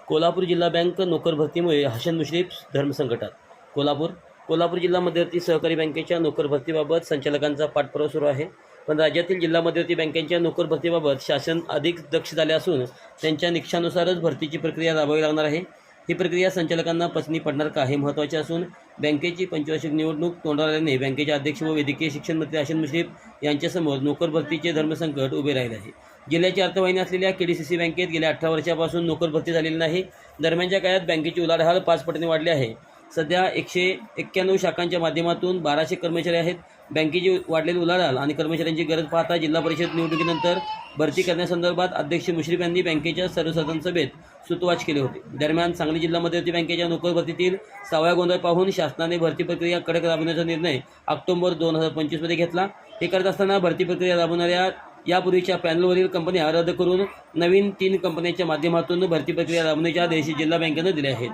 कोल्हापूर जिल्हा बँक नोकर भरतीमुळे हसन मुश्रीफ धर्मसंकटात. कोल्हापूर जिल्हा मध्यवर्ती सहकारी बँकेच्या नोकर भरतीबाबत संचालकांचा पाठपुरावा सुरू आहे. पण राज्यातील जिल्हा मध्यवर्ती बँकेच्या नोकर भरतीबाबत शासन अधिक दक्ष झाले असून त्यांच्या निकषानुसारच भरतीची प्रक्रिया राबवावी लागणार आहे. ही प्रक्रिया संचालकांना पसंती पडणार का हे महत्त्वाचे असून बँकेची पंचवार्षिक निवडणूक तोंडावर आल्याने बँकेचे अध्यक्ष व वैद्यकीय शिक्षण मंत्री हसन मुश्रीफ यांच्यासमोर नोकर भरतीचे धर्मसंकट उभे राहिले आहे. जिल्ह्याची अर्थवाहिनी असलेल्या केडीसीसी बँकेत गेल्या 18 वर्षापासून नोकर भरती झालेली नाही. दरम्यानच्या काळात बँकेची उलाढाल 5 पटीने वाढली आहे. सध्या 191 शाखांच्या माध्यमातून 1200 कर्मचारी आहेत. बँकेची वाढलेली उलाढाल आणि कर्मचाऱ्यांची गरज पाहता जिल्हा परिषद निवडणुकीनंतर भरती करण्यासंदर्भात अध्यक्ष मुश्रीफ यांनी बँकेच्या सर्वसाधारण सभेत सूतवाच केले होते. दरम्यान सांगली जिल्हा मध्यवर्ती बँकेच्या नोकर भरतीतील 6व्या गोंधळ पाहून शासनाने भरती प्रक्रिया कडक राबवण्याचा निर्णय ऑक्टोबर 2025 मध्ये घेतला. हे करत असताना भरती प्रक्रिया राबवणाऱ्या यापूर्वीच्या पॅनलवरील कंपन्या रद्द करून नवीन 3 कंपन्यांच्या माध्यमातून भरती प्रक्रिया राबवण्याचे आदेश जिल्हा बँकेनं दिले आहेत.